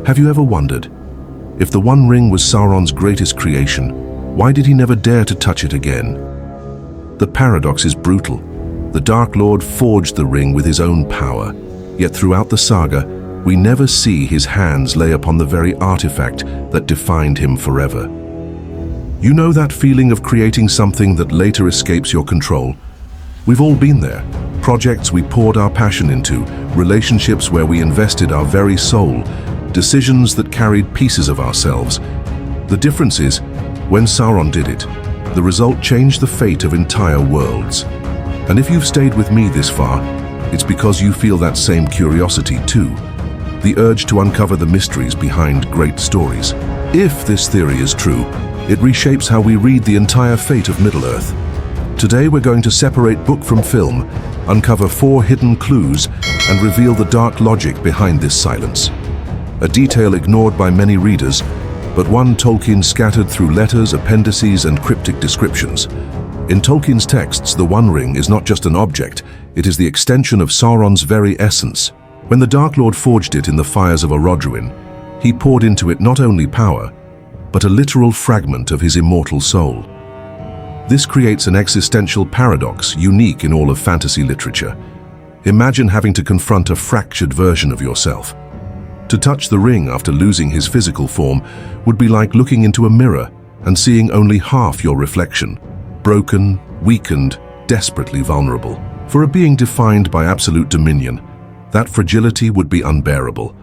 Have you ever wondered, if the One Ring was Sauron's greatest creation, why did he never dare to touch it again? The paradox is brutal. The Dark Lord forged the ring with his own power, yet throughout the saga, we never see his hands lay upon the very artifact that defined him forever. You know that feeling of creating something that later escapes your control? We've all been there. Projects we poured our passion into, relationships where we invested our very soul, decisions that carried pieces of ourselves. The difference is, when Sauron did it, the result changed the fate of entire worlds. And if you've stayed with me this far, it's because you feel that same curiosity too. The urge to uncover the mysteries behind great stories. If this theory is true, it reshapes how we read the entire fate of Middle-earth. Today we're going to separate book from film, uncover 4 hidden clues, and reveal the dark logic behind this silence. A detail ignored by many readers, but one Tolkien scattered through letters, appendices, and cryptic descriptions. In Tolkien's texts, the One Ring is not just an object, it is the extension of Sauron's very essence. When the Dark Lord forged it in the fires of Orodruin, he poured into it not only power, but a literal fragment of his immortal soul. This creates an existential paradox unique in all of fantasy literature. Imagine having to confront a fractured version of yourself. To touch the ring after losing his physical form would be like looking into a mirror and seeing only half your reflection. Broken, weakened, desperately vulnerable. For a being defined by absolute dominion, that fragility would be unbearable.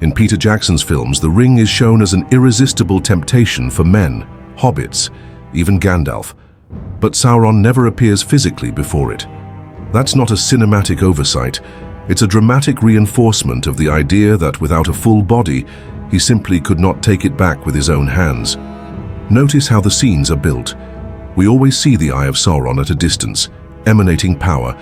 In Peter Jackson's films, the ring is shown as an irresistible temptation for men, hobbits, even Gandalf. But Sauron never appears physically before it. That's not a cinematic oversight. It's a dramatic reinforcement of the idea that without a full body, he simply could not take it back with his own hands. Notice how the scenes are built. We always see the Eye of Sauron at a distance, emanating power,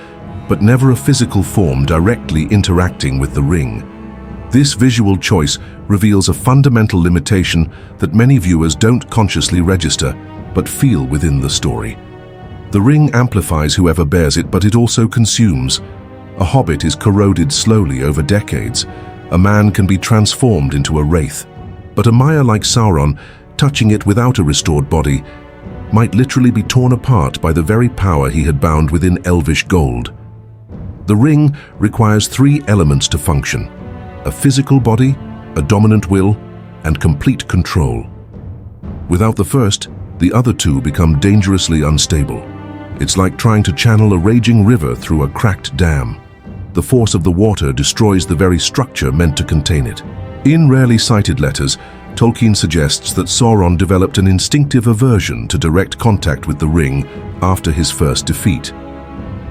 but never a physical form directly interacting with the ring. This visual choice reveals a fundamental limitation that many viewers don't consciously register, but feel within the story. The ring amplifies whoever bears it, but it also consumes. A hobbit is corroded slowly over decades. A man can be transformed into a wraith. But a Maya like Sauron, touching it without a restored body, might literally be torn apart by the very power he had bound within elvish gold. The ring requires 3 elements to function: a physical body, a dominant will, and complete control. Without the first, the other 2 become dangerously unstable. It's like trying to channel a raging river through a cracked dam. The force of the water destroys the very structure meant to contain it. In rarely cited letters, Tolkien suggests that Sauron developed an instinctive aversion to direct contact with the ring after his first defeat.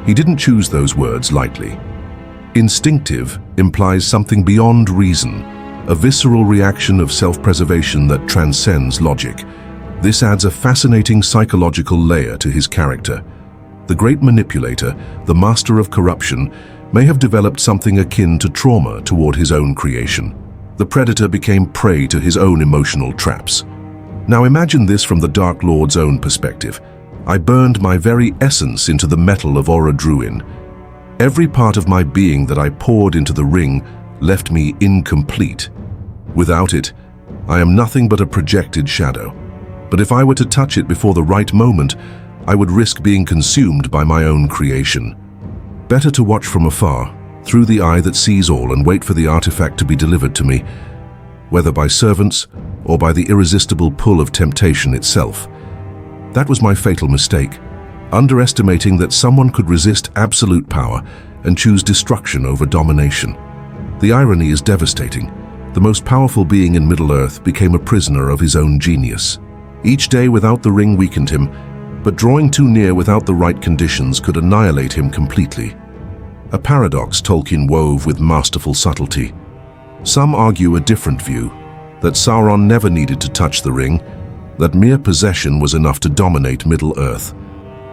He didn't choose those words lightly. Instinctive implies something beyond reason, a visceral reaction of self-preservation that transcends logic. This adds a fascinating psychological layer to his character. The great manipulator, the master of corruption, may have developed something akin to trauma toward his own creation. The predator became prey to his own emotional traps. Now imagine this from the Dark Lord's own perspective. I burned my very essence into the metal of Orodruin. Every part of my being that I poured into the ring left me incomplete. Without it, I am nothing but a projected shadow. But if I were to touch it before the right moment, I would risk being consumed by my own creation. Better to watch from afar, through the eye that sees all, and wait for the artifact to be delivered to me, whether by servants or by the irresistible pull of temptation itself. That was my fatal mistake, underestimating that someone could resist absolute power and choose destruction over domination. The irony is devastating. The most powerful being in Middle-earth became a prisoner of his own genius. Each day without the ring weakened him, but drawing too near without the right conditions could annihilate him completely. A paradox Tolkien wove with masterful subtlety. Some argue a different view, that Sauron never needed to touch the ring, that mere possession was enough to dominate Middle-earth.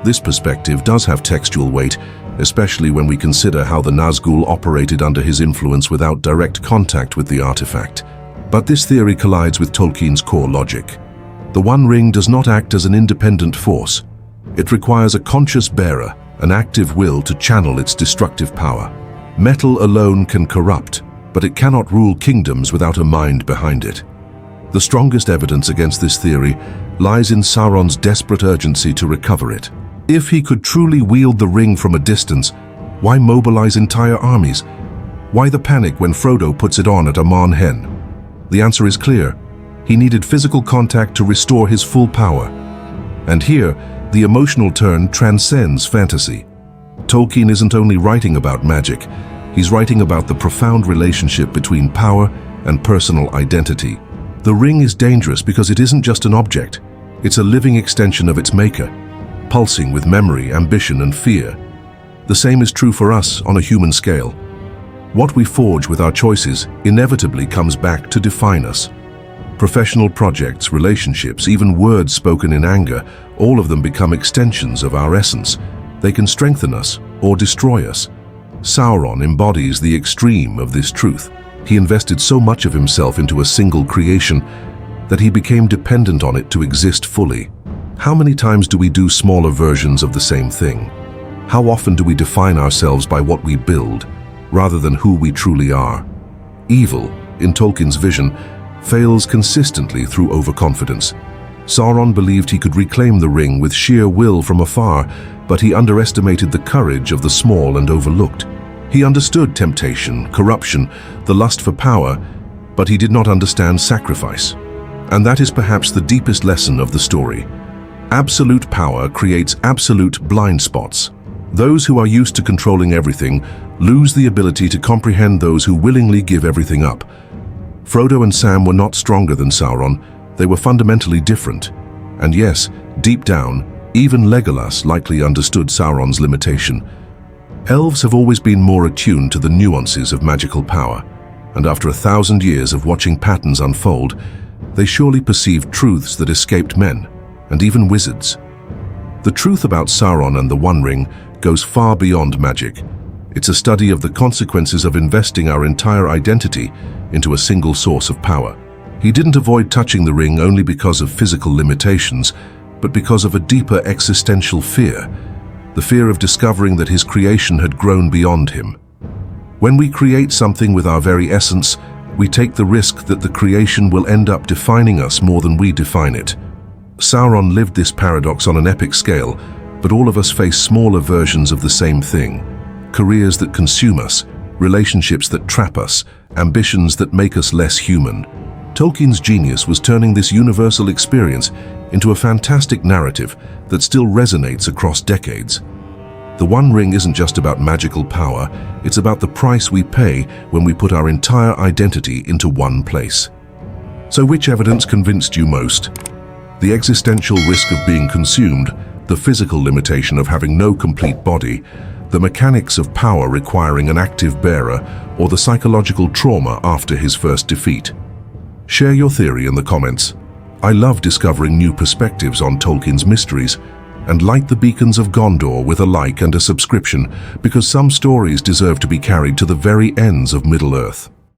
This perspective does have textual weight, especially when we consider how the Nazgul operated under his influence without direct contact with the artifact. But this theory collides with Tolkien's core logic. The One Ring does not act as an independent force. It requires a conscious bearer, an active will to channel its destructive power. Metal alone can corrupt, but it cannot rule kingdoms without a mind behind it. The strongest evidence against this theory lies in Sauron's desperate urgency to recover it. If he could truly wield the ring from a distance, why mobilize entire armies? Why the panic when Frodo puts it on at Amon Hen? The answer is clear. He needed physical contact to restore his full power. And here, the emotional turn transcends fantasy. Tolkien isn't only writing about magic, he's writing about the profound relationship between power and personal identity. The ring is dangerous because it isn't just an object, it's a living extension of its maker, pulsing with memory, ambition, and fear. The same is true for us on a human scale. What we forge with our choices inevitably comes back to define us. Professional projects, relationships, even words spoken in anger, all of them become extensions of our essence. They can strengthen us or destroy us. Sauron embodies the extreme of this truth. He invested so much of himself into a single creation that he became dependent on it to exist fully. How many times do we do smaller versions of the same thing? How often do we define ourselves by what we build, rather than who we truly are? Evil, in Tolkien's vision, fails consistently through overconfidence. Sauron believed he could reclaim the ring with sheer will from afar, but he underestimated the courage of the small and overlooked. He understood temptation, corruption, the lust for power, but he did not understand sacrifice. And that is perhaps the deepest lesson of the story. Absolute power creates absolute blind spots. Those who are used to controlling everything lose the ability to comprehend those who willingly give everything up. Frodo and Sam were not stronger than Sauron, they were fundamentally different. And yes, deep down, even Legolas likely understood Sauron's limitation. Elves have always been more attuned to the nuances of magical power, and after 1,000 years of watching patterns unfold, they surely perceived truths that escaped men, and even wizards. The truth about Sauron and the One Ring goes far beyond magic. It's a study of the consequences of investing our entire identity into a single source of power. He didn't avoid touching the ring only because of physical limitations, but because of a deeper existential fear, the fear of discovering that his creation had grown beyond him. When we create something with our very essence, we take the risk that the creation will end up defining us more than we define it. Sauron lived this paradox on an epic scale, but all of us face smaller versions of the same thing. Careers that consume us, relationships that trap us, ambitions that make us less human. Tolkien's genius was turning this universal experience into a fantastic narrative that still resonates across decades. The One Ring isn't just about magical power, it's about the price we pay when we put our entire identity into one place. So which evidence convinced you most? The existential risk of being consumed, the physical limitation of having no complete body, the mechanics of power requiring an active bearer, or the psychological trauma after his first defeat? Share your theory in the comments. I love discovering new perspectives on Tolkien's mysteries, and light the beacons of Gondor with a like and a subscription, because some stories deserve to be carried to the very ends of Middle-earth.